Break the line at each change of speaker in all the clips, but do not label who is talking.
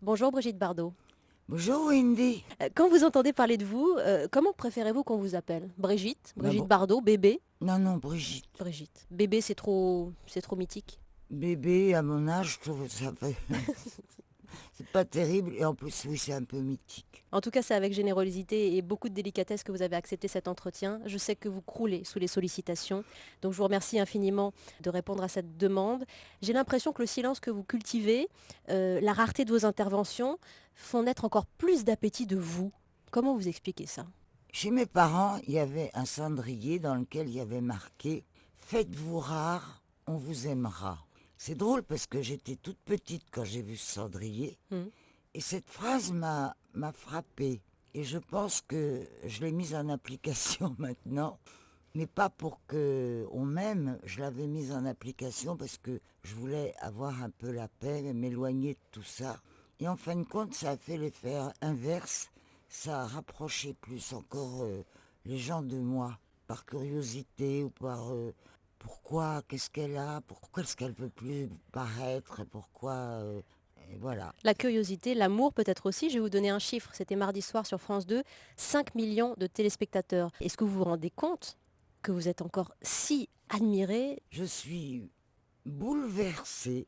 Bonjour Brigitte Bardot.
Bonjour Wendy.
Quand vous entendez parler de vous, comment préférez-vous qu'on vous appelle? Brigitte?
Bah
Brigitte
bon,
Bardot? Bébé?
non, non, Brigitte.
Brigitte. Bébé, c'est trop mythique.
Bébé, à mon âge, je trouve que ça fait... c'est pas terrible. Et en plus, oui, c'est un peu mythique.
En tout cas, c'est avec générosité et beaucoup de délicatesse que vous avez accepté cet entretien. Je sais que vous croulez sous les sollicitations, donc je vous remercie infiniment de répondre à cette demande. J'ai l'impression que le silence que vous cultivez, la rareté de vos interventions, font naître encore plus d'appétit de vous. Comment vous expliquez ça?
Chez mes parents, il y avait un cendrier dans lequel il y avait marqué «Faites-vous rare, on vous aimera». C'est drôle parce que j'étais toute petite quand j'ai vu ce cendrier.
Hmm.
Et cette phrase m'a frappée. Et je pense que je l'ai mise en application maintenant. Mais pas pour que on m'aime, je l'avais mise en application parce que je voulais avoir un peu la paix, et m'éloigner de tout ça. Et en fin de compte, ça a fait l'effet inverse. Ça a rapproché plus encore les gens de moi, par curiosité ou par pourquoi, qu'est-ce qu'elle a, pourquoi est-ce qu'elle veut plus paraître, pourquoi, et voilà.
La curiosité, l'amour peut-être aussi. Je vais vous donner un chiffre. C'était mardi soir sur France 2. 5 millions de téléspectateurs. Est-ce que vous vous rendez compte que vous êtes encore si admiré?
Je suis bouleversée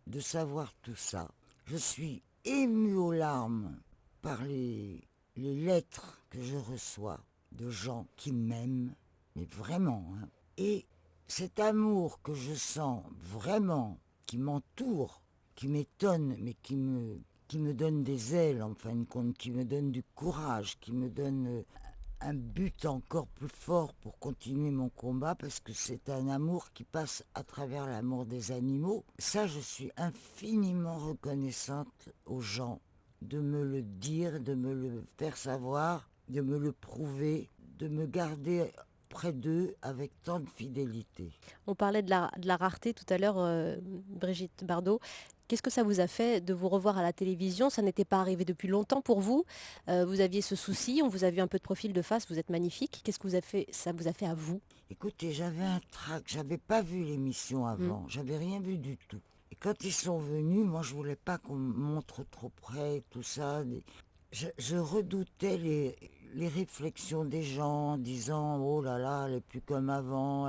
de savoir tout ça. Je suis émue aux larmes par les lettres que je reçois de gens qui m'aiment, mais vraiment. Hein. Et cet amour que je sens vraiment, qui m'entoure, qui m'étonne, mais qui me donne des ailes en fin de compte, qui me donne du courage, qui me donne un but encore plus fort pour continuer mon combat parce que c'est un amour qui passe à travers l'amour des animaux. Ça, je suis infiniment reconnaissante aux gens de me le dire, de me le faire savoir, de me le prouver, de me garder près d'eux avec tant de fidélité.
On parlait de la rareté tout à l'heure, Brigitte Bardot. Qu'est-ce que ça vous a fait de vous revoir à la télévision? Ça n'était pas arrivé depuis longtemps pour vous. Vous aviez ce souci, on vous a vu un peu de profil de face, vous êtes magnifique. Qu'est-ce que ça vous a fait à vous?
Écoutez, j'avais un trac, j'avais pas vu l'émission
Hmm.
avant, j'avais rien vu du tout. Et quand ils sont venus, moi je voulais pas qu'on me montre trop près, tout ça. Je redoutais les réflexions des gens en disant oh là là, elle est plus comme avant,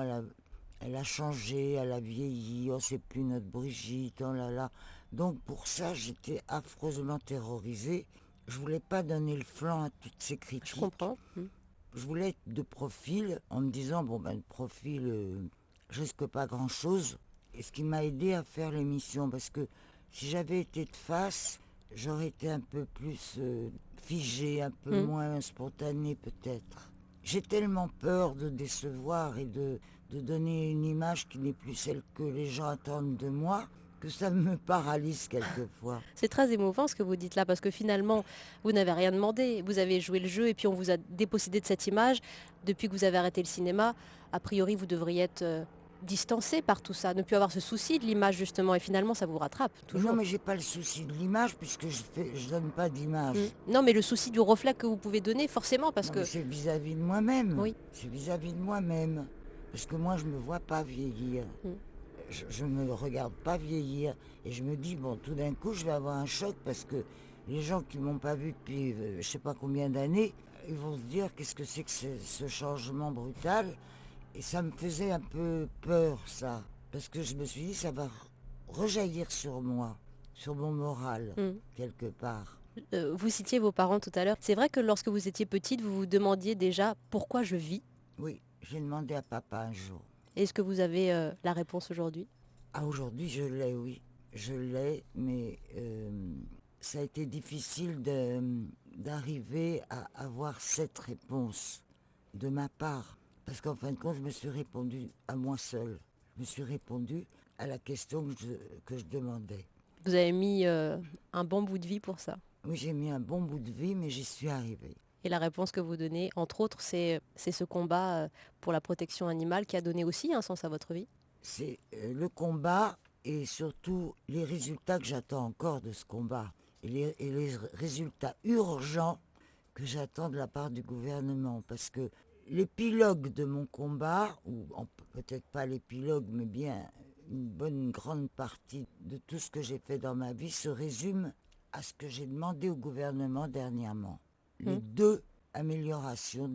elle a changé, elle a vieilli, oh c'est plus notre Brigitte, oh là là. Donc pour ça, j'étais affreusement terrorisée. Je voulais pas donner le flanc à toutes ces
Je
critiques.
comprends. Hmm.
Je voulais être de profil en me disant, bon ben le profil, je risque pas grand-chose. Et ce qui m'a aidé à faire l'émission, parce que si j'avais été de face, j'aurais été un peu plus figé, un peu
Hmm.
moins spontané peut-être. J'ai tellement peur de décevoir et de donner une image qui n'est plus celle que les gens attendent de moi, que ça me paralyse quelquefois.
C'est très émouvant ce que vous dites là, parce que finalement, vous n'avez rien demandé. Vous avez joué le jeu et puis on vous a dépossédé de cette image. Depuis que vous avez arrêté le cinéma, a priori, vous devriez être distancé par tout ça, ne plus avoir ce souci de l'image justement. Et finalement, ça vous rattrape,
Mais non,
toujours.
mais j'ai pas le souci de l'image puisque je donne pas
Mm.
d'image.
Non, mais le souci du reflet que vous pouvez donner, forcément, parce
Non, mais
que...
c'est vis-à-vis de moi-même.
Oui.
C'est vis-à-vis de moi-même. Parce que moi, je me vois pas vieillir.
Mm.
Je me regarde pas vieillir. Et je me dis, bon, tout d'un coup, je vais avoir un choc parce que les gens qui m'ont pas vu depuis je sais pas combien d'années, ils vont se dire, qu'est-ce que c'est que ce changement brutal. Et ça me faisait un peu peur, ça. Parce que je me suis dit, ça va rejaillir sur moi, sur mon moral,
Mm.
quelque part.
Vous citiez vos parents tout à l'heure. C'est vrai que lorsque vous étiez petite, vous vous demandiez déjà pourquoi je vis.
Oui, j'ai demandé à papa un jour.
Est-ce que vous avez la réponse aujourd'hui?
Ah, aujourd'hui, je l'ai, oui. Je l'ai, mais ça a été difficile d'arriver à avoir cette réponse de ma part. Parce qu'en fin de compte, je me suis répondu à moi seule. Je me suis répondu à la question que je demandais.
Vous avez mis un bon bout de vie pour ça.
Oui, j'ai mis un bon bout de vie, mais j'y suis arrivée.
Et la réponse que vous donnez, entre autres, c'est ce combat pour la protection animale qui a donné aussi un sens à votre vie.
C'est le combat et surtout les résultats que j'attends encore de ce combat. Et les résultats urgents que j'attends de la part du gouvernement. Parce que l'épilogue de mon combat, ou peut-être pas l'épilogue, mais bien une bonne grande partie de tout ce que j'ai fait dans ma vie, se résume à ce que j'ai demandé au gouvernement dernièrement. Les
Hmm.
2 améliorations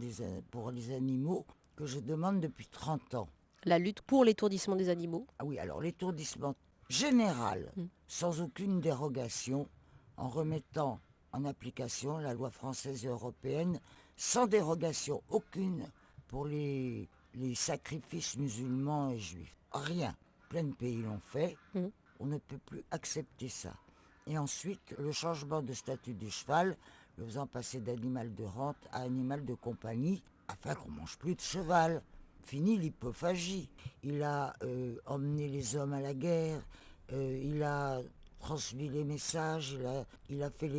pour les animaux que je demande depuis 30 ans.
La lutte pour l'étourdissement des animaux.
Ah oui, alors l'étourdissement général,
Hmm.
sans aucune dérogation, en remettant en application la loi française et européenne, sans dérogation aucune pour les sacrifices musulmans et juifs. Rien. Plein de pays l'ont fait.
Hmm.
On ne peut plus accepter ça. Et ensuite, le changement de statut du cheval, le faisant passer d'animal de rente à animal de compagnie, afin qu'on ne mange plus de cheval. Fini l'hypophagie. Il a emmené les hommes à la guerre, il a transmis les messages, il a fait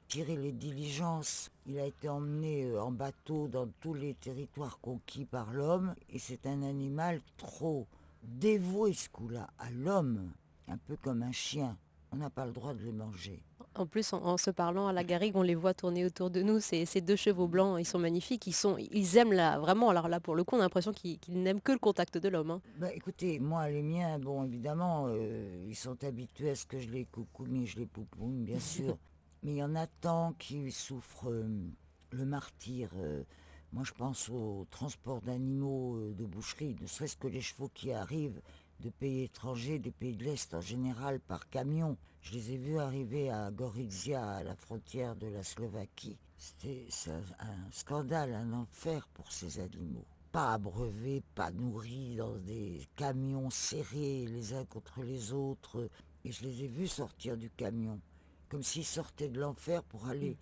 tirer les diligences. Il a été emmené en bateau dans tous les territoires conquis par l'homme. Et c'est un animal trop dévoué, ce coup-là, à l'homme, un peu comme un chien. On n'a pas le droit de le manger.
En plus, en se parlant à la garrigue, on les voit tourner autour de nous. Ces 2 chevaux blancs, ils sont magnifiques. Ils aiment vraiment. Alors là, pour le coup, on a l'impression qu'ils n'aiment que le contact de l'homme, hein.
Bah, écoutez, moi, les miens, bon, évidemment, ils sont habitués à ce que je les coucoune et je les poupoune, bien sûr. Mais il y en a tant qui souffrent le martyre. Moi, je pense au transport d'animaux de boucherie, ne serait-ce que les chevaux qui arrivent de pays étrangers, des pays de l'Est en général, par camion. Je les ai vus arriver à Gorizia, à la frontière de la Slovaquie. C'est un scandale, un enfer pour ces animaux. Pas abreuvés, pas nourris, dans des camions serrés les uns contre les autres. Et je les ai vus sortir du camion, comme s'ils sortaient de l'enfer pour aller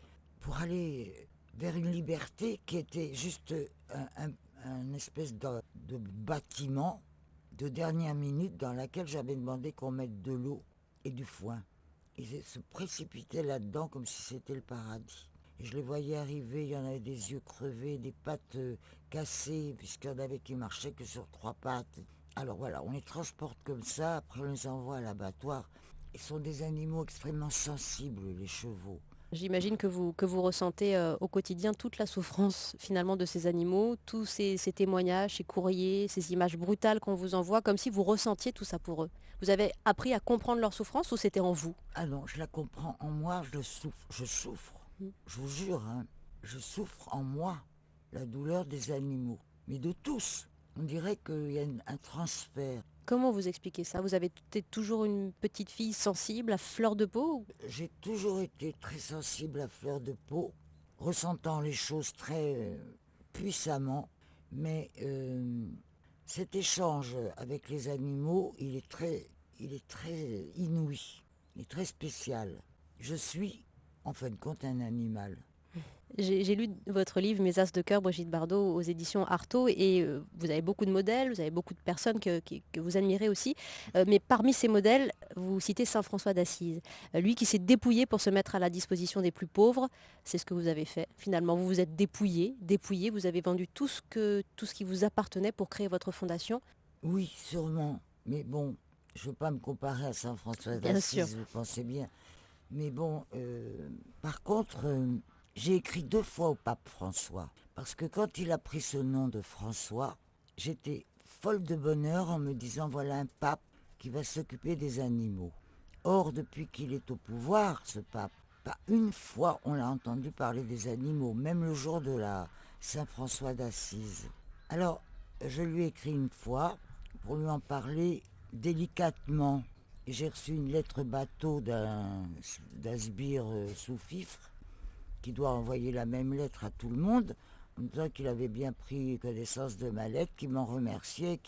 vers une liberté qui était juste un espèce de bâtiment de dernière minute dans laquelle j'avais demandé qu'on mette de l'eau et du foin. Ils se précipitaient là-dedans comme si c'était le paradis. Et je les voyais arriver, il y en avait des yeux crevés, des pattes cassées, puisqu'il y en avait qui marchaient que sur 3 pattes. Alors voilà, on les transporte comme ça, après on les envoie à l'abattoir. Ils sont des animaux extrêmement sensibles, les chevaux.
J'imagine que vous ressentez au quotidien toute la souffrance finalement de ces animaux, tous ces témoignages, ces courriers, ces images brutales qu'on vous envoie, comme si vous ressentiez tout ça pour eux. Vous avez appris à comprendre leur souffrance ou c'était en vous?
Ah non, je la comprends en moi, je souffre.
Mm.
Je vous jure, hein, je souffre en moi la douleur des animaux, mais de tous. On dirait qu'il y a un transfert.
Comment vous expliquez ça? Vous avez été toujours une petite fille sensible, à fleur de peau?
J'ai toujours été très sensible à fleur de peau, ressentant les choses très puissamment, mais cet échange avec les animaux, il est très inouï, il est très spécial. Je suis, en fin de compte, un animal.
J'ai lu votre livre Mes As de cœur, Brigitte Bardot, aux éditions Artaud, et vous avez beaucoup de modèles, vous avez beaucoup de personnes que vous admirez aussi. Mais parmi ces modèles, vous citez Saint François d'Assise. Lui qui s'est dépouillé pour se mettre à la disposition des plus pauvres, c'est ce que vous avez fait. Finalement, vous vous êtes dépouillé, vous avez vendu tout ce qui vous appartenait pour créer votre fondation.
Oui, sûrement, mais bon, je ne veux pas me comparer à Saint François
Bien sûr.
d'Assise, vous pensez bien. Mais bon, par contre, j'ai écrit 2 fois au pape François. Parce que quand il a pris ce nom de François, j'étais folle de bonheur en me disant voilà un pape qui va s'occuper des animaux. Or, depuis qu'il est au pouvoir, ce pape, pas une fois on l'a entendu parler des animaux, même le jour de la Saint-François d'Assise. Alors, je lui ai écrit une fois pour lui en parler délicatement. Et j'ai reçu une lettre bateau d'un sbire sous-fifre qui doit envoyer la même lettre à tout le monde en me disant qu'il avait bien pris connaissance de ma lettre, qu'il m'en remerciait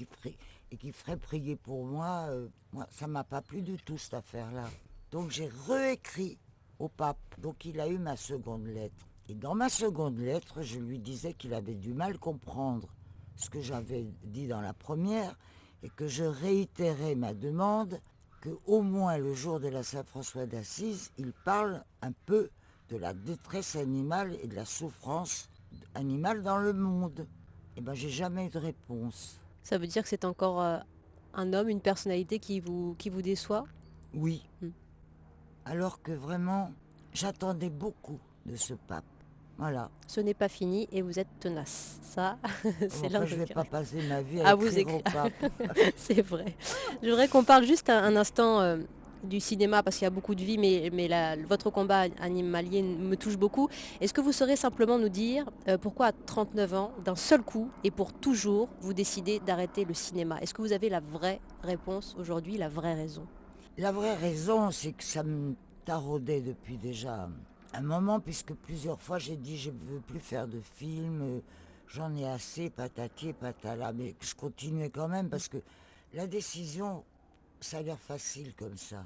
et qu'il ferait prier pour moi. Moi, ça m'a pas plu du tout cette affaire-là. Donc j'ai réécrit au pape. Donc il a eu ma seconde lettre. Et dans ma seconde lettre, je lui disais qu'il avait du mal comprendre ce que j'avais dit dans la première et que je réitérais ma demande que au moins le jour de la Saint-François d'Assise, il parle un peu de la détresse animale et de la souffrance animale dans le monde. Eh ben, j'ai jamais eu de réponse.
Ça veut dire que c'est encore un homme, une personnalité qui vous déçoit?
Oui,
Hmm.
alors que vraiment, j'attendais beaucoup de ce pape. Voilà.
Ce n'est pas fini et vous êtes tenace. Ça, c'est l'un
Enfin,
de
je vais pas passer ma vie à
à vous
écrire au
écrire.
pape.
C'est vrai. Je voudrais qu'on parle juste un instant du cinéma parce qu'il y a beaucoup de vie, mais votre combat animalier me touche beaucoup. Est-ce que vous saurez simplement nous dire pourquoi à 39 ans, d'un seul coup et pour toujours, vous décidez d'arrêter le cinéma? Est-ce que vous avez la vraie réponse aujourd'hui, la vraie raison?
La vraie raison, c'est que ça me taraudait depuis déjà un moment, puisque plusieurs fois j'ai dit je ne veux plus faire de films, j'en ai assez, patati, patala, mais je continuais quand même parce que la décision, ça a l'air facile comme ça.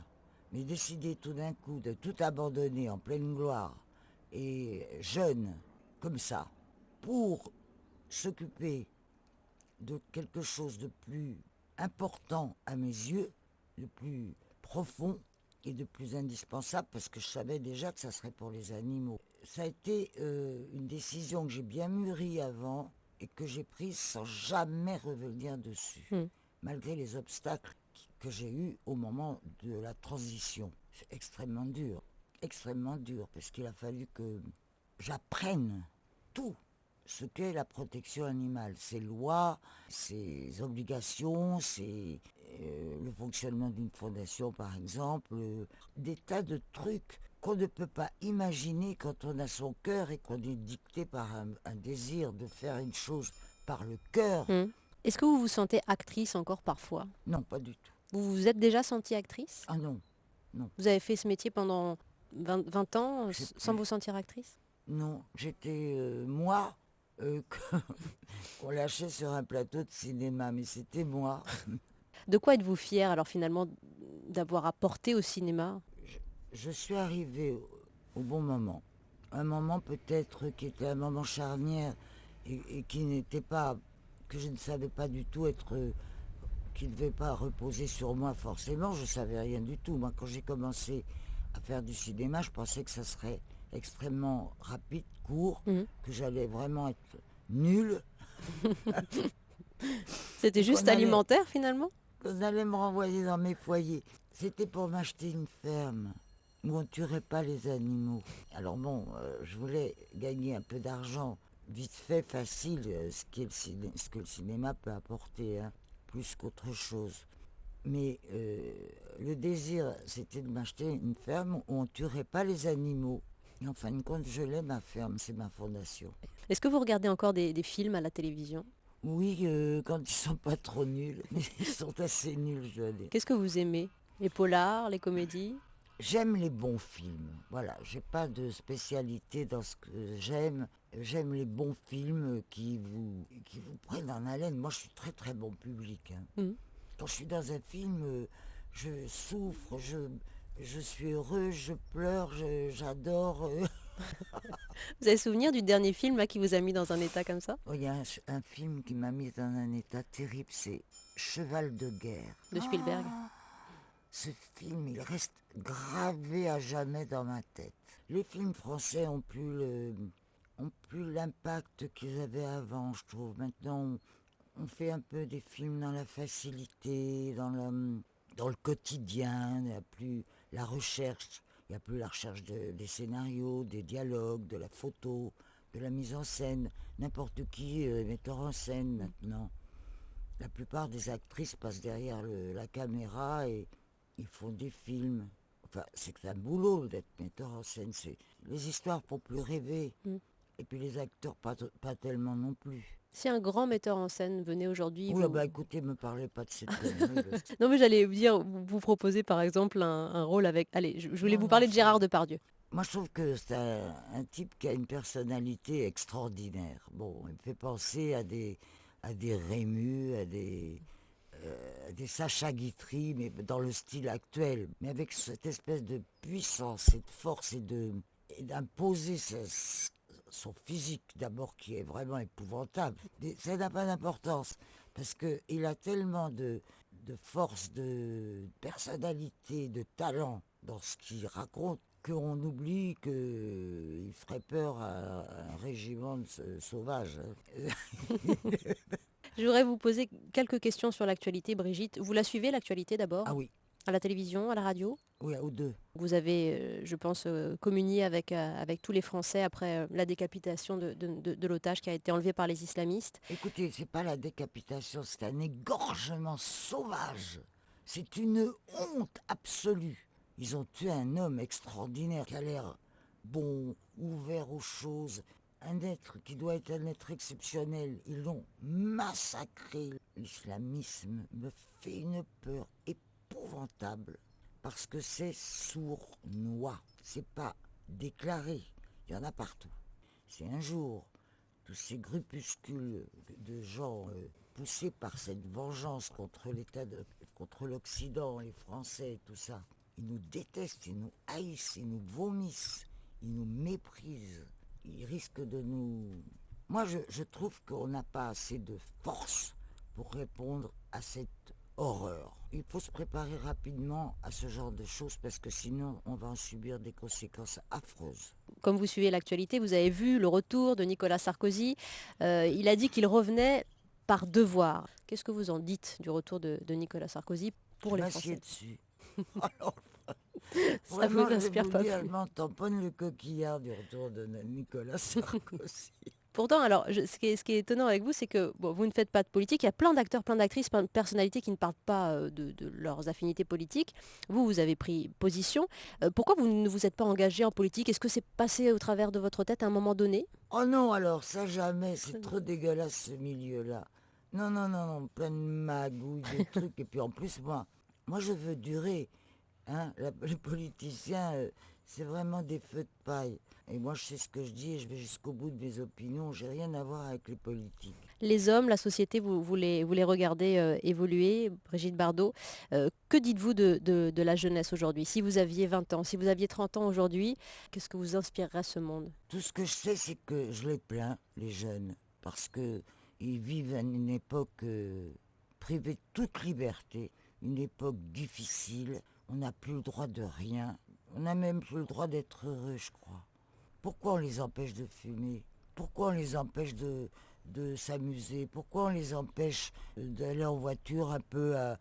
Mais décider tout d'un coup de tout abandonner en pleine gloire et jeune, comme ça, pour s'occuper de quelque chose de plus important à mes yeux, de plus profond et de plus indispensable, parce que je savais déjà que ça serait pour les animaux. Ça a été une décision que j'ai bien mûrie avant et que j'ai prise sans jamais revenir dessus,
Hmm.
malgré les obstacles que j'ai eus au moment de la transition. C'est extrêmement dur, parce qu'il a fallu que j'apprenne tout ce qu'est la protection animale, ses lois, ses obligations, le fonctionnement d'une fondation par exemple, des tas de trucs qu'on ne peut pas imaginer quand on a son cœur et qu'on est dicté par un désir de faire une chose par le cœur.
Hmm. Est-ce que vous vous sentez actrice encore parfois?
Non, pas du tout.
Vous vous êtes déjà sentie actrice?
Ah non, non,
Vous avez fait ce métier pendant 20 ans
je sais
sans vous
plus.
sentir actrice?
Non, j'étais moi euh, qu'on lâchait sur un plateau de cinéma, mais c'était moi.
De quoi êtes-vous fière alors finalement d'avoir apporté au cinéma?
Je suis arrivée au bon moment. Un moment peut-être qui était un moment charnière et qui n'était pas, que je ne savais pas du tout être, qui ne devait pas reposer sur moi forcément. Je ne savais rien du tout. Moi, quand j'ai commencé à faire du cinéma, je pensais que ça serait extrêmement rapide, court,
Mhm.
que j'allais vraiment être nulle
C'était
et
juste alimentaire finalement?
qu'on allait me renvoyer dans mes foyers. C'était pour m'acheter une ferme où on ne tuerait pas les animaux. Alors bon, je voulais gagner un peu d'argent, vite fait, facile, ce que le cinéma peut apporter, hein, plus qu'autre chose. Mais le désir, c'était de m'acheter une ferme où on ne tuerait pas les animaux. Et en fin de compte, je l'ai, ma ferme, c'est ma fondation.
Est-ce que vous regardez encore des films à la télévision?
Oui, quand ils sont pas trop nuls, mais ils sont assez nuls, je dois dire.
Qu'est-ce que vous aimez? Les polars, les comédies?
J'aime les bons films. Voilà, j'ai pas de spécialité dans ce que j'aime. J'aime les bons films qui vous prennent en haleine. Moi, je suis très très bon public, hein.
Mhm.
Quand je suis dans un film, je souffre, je suis heureux, je pleure, j'adore.
Vous avez souvenir du dernier film là, qui vous a mis dans un état comme ça?
Oh, il y a un film qui m'a mis dans un état terrible, c'est Cheval de guerre.
De Spielberg?
Ce film, il reste gravé à jamais dans ma tête. Les films français ont plus l'impact qu'ils avaient avant, je trouve. Maintenant, on fait un peu des films dans la facilité, dans le quotidien. Il n'y a plus la recherche. Il n'y a plus la recherche des scénarios, des dialogues, de la photo, de la mise en scène. N'importe qui est metteur en scène maintenant. La plupart des actrices passent derrière la caméra et ils font des films. Enfin, c'est un boulot d'être metteur en scène. Les histoires pour plus rêver.
Mm.
Et puis les acteurs, pas tellement non plus.
Si un grand metteur en scène venait aujourd'hui,
Oui, ah
vous...
bah écoutez, me parlez pas de cette connerie.
Non mais j'allais vous dire, vous proposer par exemple un rôle avec... Allez, je voulais
Non,
vous
non,
parler de Gérard Depardieu.
moi je trouve que c'est un type qui a une personnalité extraordinaire. Bon, il me fait penser à des Rémus, à des Sacha Guitry, mais dans le style actuel. Mais avec cette espèce de puissance et de force et d'imposer son physique d'abord qui est vraiment épouvantable. Ça n'a pas d'importance parce qu'il a tellement de force, de personnalité, de talent dans ce qu'il raconte qu'on oublie qu'il ferait peur à un régiment de sauvages, hein.
Je voudrais vous poser quelques questions sur l'actualité, Brigitte. Vous la suivez, l'actualité
Ah
d'abord?
oui,
À la télévision, à la radio?
oui, aux deux.
Vous avez, je pense, communié avec tous les Français après la décapitation de l'otage qui a été enlevé par les islamistes.
Écoutez, c'est pas la décapitation, c'est un égorgement sauvage. C'est une honte absolue. Ils ont tué un homme extraordinaire qui a l'air bon, ouvert aux choses, un être qui doit être un être exceptionnel. Ils l'ont massacré. L'islamisme me fait une peur épouvantable parce que c'est sournois. C'est pas déclaré. Il y en a partout. C'est un jour, tous ces grupuscules de gens poussés par cette vengeance contre contre l'Occident, les Français et tout ça, ils nous détestent, ils nous haïssent, ils nous vomissent, ils nous méprisent, ils risquent de nous... Moi, je trouve qu'on n'a pas assez de force pour répondre à cette horreur. Il faut se préparer rapidement à ce genre de choses parce que sinon, on va en subir des conséquences affreuses.
Comme vous suivez l'actualité, vous avez vu le retour de Nicolas Sarkozy. Il a dit qu'il revenait par devoir. Qu'est-ce que vous en dites du retour de Nicolas Sarkozy
Je
pour les
m'assieds
Français?
dessus. Alors,
Ça
vraiment,
vous
je vais
inspire
vous
pas
dire, elle
plus.
m'en tamponne le coquillard du retour de Nicolas Sarkozy.
Pourtant, alors, ce qui est étonnant avec vous, c'est que bon, vous ne faites pas de politique. Il y a plein d'acteurs, plein d'actrices, plein de personnalités qui ne parlent pas de leurs affinités politiques. Vous, vous avez pris position. Pourquoi vous ne vous êtes pas engagé en politique? Est-ce que c'est passé au travers de votre tête à un moment donné?
Oh non, alors ça jamais, c'est trop dégueulasse ce milieu-là. Non, non, non, non, plein de magouilles, de trucs. Et puis en plus, moi je veux durer. Hein, les politiciens, c'est vraiment des feux de paille. Et moi, je sais ce que je dis et je vais jusqu'au bout de mes opinions. J'ai rien à voir avec les politiques.
Les hommes, la société, vous les regardez évoluer, Brigitte Bardot. Que dites-vous de la jeunesse aujourd'hui? Si vous aviez 20 ans, si vous aviez 30 ans aujourd'hui, qu'est-ce que vous inspirerait ce monde?
Tout ce que je sais, c'est que je les plains, les jeunes, parce que ils vivent à une époque privée de toute liberté, une époque difficile. On n'a plus le droit de rien. On n'a même plus le droit d'être heureux, je crois. Pourquoi on les empêche de fumer? Pourquoi on les empêche de s'amuser? Pourquoi on les empêche d'aller en voiture un peu à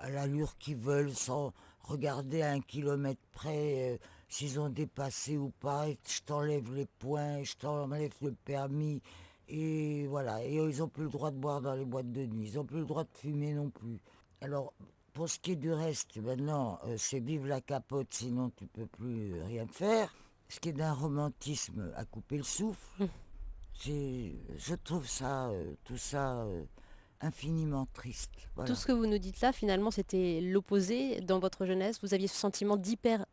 l'allure qu'ils veulent sans regarder à 1 kilomètre près s'ils ont dépassé ou pas? Et je t'enlève les points, je t'enlève le permis. Et voilà, et ils n'ont plus le droit de boire dans les boîtes de nuit, ils n'ont plus le droit de fumer non plus. Alors, pour ce qui est du reste, maintenant, c'est vive la capote, sinon tu peux plus rien faire. Ce qui est d'un romantisme à couper le souffle, je trouve ça, tout ça, infiniment triste.
Tout
Voilà.
ce que vous nous dites là, finalement, c'était l'opposé dans votre jeunesse. Vous aviez ce sentiment d'hyper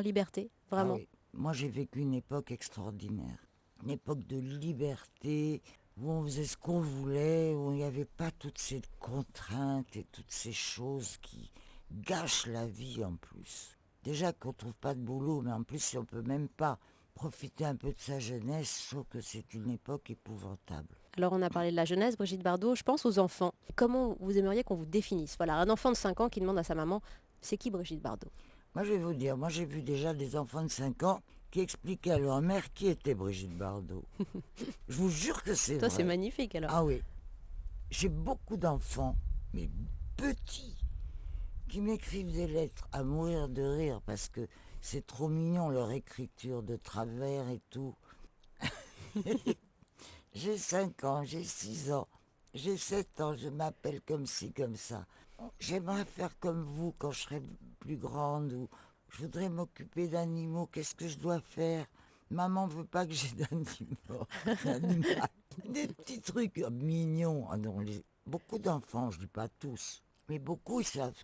liberté,
Ah
vraiment.
oui, moi j'ai vécu une époque extraordinaire. Une époque de liberté, où on faisait ce qu'on voulait, où il n'y avait pas toutes ces contraintes et toutes ces choses qui gâchent la vie en plus. Déjà qu'on ne trouve pas de boulot, mais en plus si on ne peut même pas profiter un peu de sa jeunesse, je trouve que c'est une époque épouvantable.
Alors, on a parlé de la jeunesse, Brigitte Bardot. Je pense aux enfants. Comment vous aimeriez qu'on vous définisse? Voilà, un enfant de 5 ans qui demande à sa maman, c'est qui Brigitte Bardot?
Moi je vais vous dire, moi j'ai vu déjà des enfants de 5 ans qui expliquaient à leur mère qui était Brigitte Bardot. Je vous jure que c'est
Toi, c'est
vrai.
magnifique alors.
Ah oui, j'ai beaucoup d'enfants, mais petits, qui m'écrivent des lettres à mourir de rire parce que c'est trop mignon leur écriture de travers et tout. J'ai 5 ans, j'ai 6 ans, j'ai 7 ans, je m'appelle comme ci, comme ça. J'aimerais faire comme vous quand je serai plus grande ou je voudrais m'occuper d'animaux. Qu'est-ce que je dois faire? Maman veut pas que j'ai d'animal. Des petits trucs mignons. Ah non, beaucoup d'enfants, je dis pas tous, mais beaucoup ils savent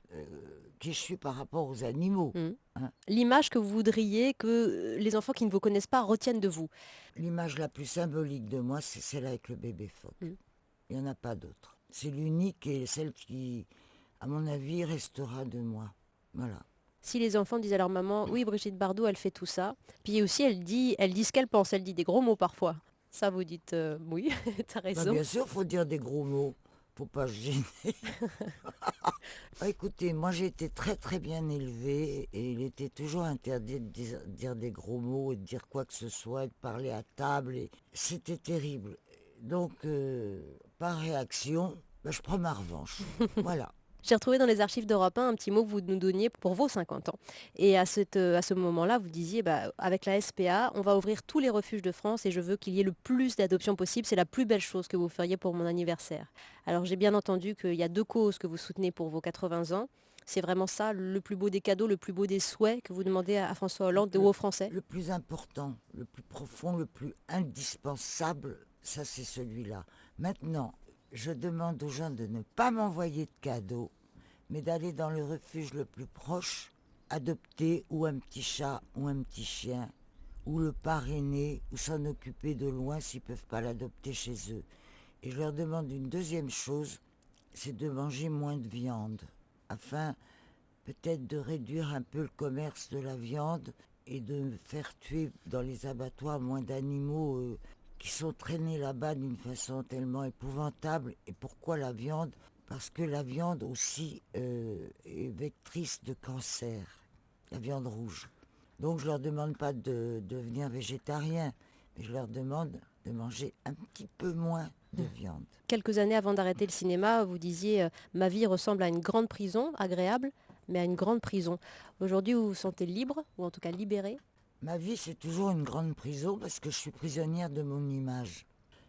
qui je suis par rapport aux animaux.
Hmm.
Hein.
L'image que vous voudriez que les enfants qui ne vous connaissent pas retiennent de vous.
L'image la plus symbolique de moi, c'est celle avec le bébé phoque.
Hmm.
Il n'y en a pas d'autre. C'est l'unique et celle qui, à mon avis, restera de moi. Voilà.
Si les enfants disent à leur maman, oui, Brigitte Bardot, elle fait tout ça. Puis aussi, elle dit ce qu'elle pense. Elle dit des gros mots parfois. Ça, vous dites, oui, t'as
Bah,
raison.
bien sûr, faut dire des gros mots. Faut pas se gêner. Ah, écoutez, moi j'ai été très très bien élevée et il était toujours interdit de dire des gros mots et de dire quoi que ce soit, et de parler à table. Et c'était terrible. Donc, par réaction, bah, je prends ma revanche. Voilà.
J'ai retrouvé dans les archives d'Europe 1 un petit mot que vous nous donniez pour vos 50 ans. Et à ce moment-là, vous disiez, bah, avec la SPA, on va ouvrir tous les refuges de France et je veux qu'il y ait le plus d'adoptions possible. C'est la plus belle chose que vous feriez pour mon anniversaire. Alors j'ai bien entendu qu'il y a deux causes que vous soutenez pour vos 80 ans. C'est vraiment ça, le plus beau des cadeaux, le plus beau des souhaits que vous demandez à François
Le,
Hollande
le-
aux Français?
le plus important, le plus profond, le plus indispensable, ça c'est celui-là. Maintenant, je demande aux gens de ne pas m'envoyer de cadeaux, mais d'aller dans le refuge le plus proche, adopter ou un petit chat ou un petit chien, ou le parrainer, ou s'en occuper de loin s'ils ne peuvent pas l'adopter chez eux. Et je leur demande une deuxième chose, c'est de manger moins de viande, afin peut-être de réduire un peu le commerce de la viande et de faire tuer dans les abattoirs moins d'animaux qui sont traînés là-bas d'une façon tellement épouvantable. Et pourquoi la viande? Parce que la viande aussi est vectrice de cancer, la viande rouge. Donc je leur demande pas de devenir végétarien, mais je leur demande de manger un petit peu moins de viande.
Quelques années avant d'arrêter le cinéma, vous disiez ma vie ressemble à une grande prison, agréable, mais à une grande prison. Aujourd'hui, vous vous sentez libre, ou en tout cas libéré?
Ma vie, c'est toujours une grande prison parce que je suis prisonnière de mon image.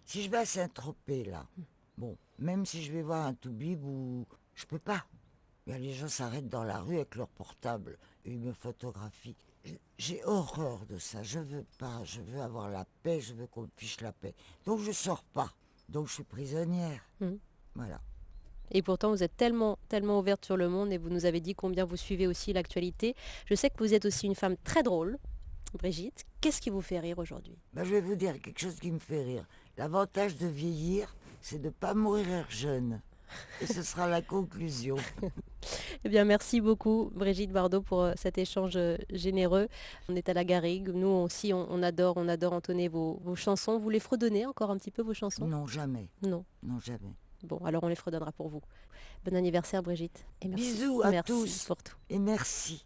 Si je vais à Saint-Tropez, là, bon, même si je vais voir un toubib ou... Je peux pas. Les gens s'arrêtent dans la rue avec leur portable et ils me photographient. J'ai horreur de ça. Je veux pas. Je veux avoir la paix. Je veux qu'on me fiche la paix. Donc je sors pas. Donc je suis prisonnière.
Mhm.
Voilà.
Et pourtant, vous êtes tellement, tellement ouverte sur le monde et vous nous avez dit combien vous suivez aussi l'actualité. Je sais que vous êtes aussi une femme très drôle, Brigitte. Qu'est-ce qui vous fait rire aujourd'hui?
Ben, je vais vous dire quelque chose qui me fait rire. L'avantage de vieillir, c'est de ne pas mourir jeune. Et ce sera la conclusion.
Eh bien, merci beaucoup, Brigitte Bardot, pour cet échange généreux. On est à la Garrigue. Nous aussi, on adore entonner vos chansons. Vous les fredonnez encore un petit peu, vos chansons?
Non, jamais.
Non.
Non, jamais.
Bon, alors on les fredonnera pour vous. Bon anniversaire, Brigitte. Et merci.
Bisous à
Merci
tous
pour tout.
et merci.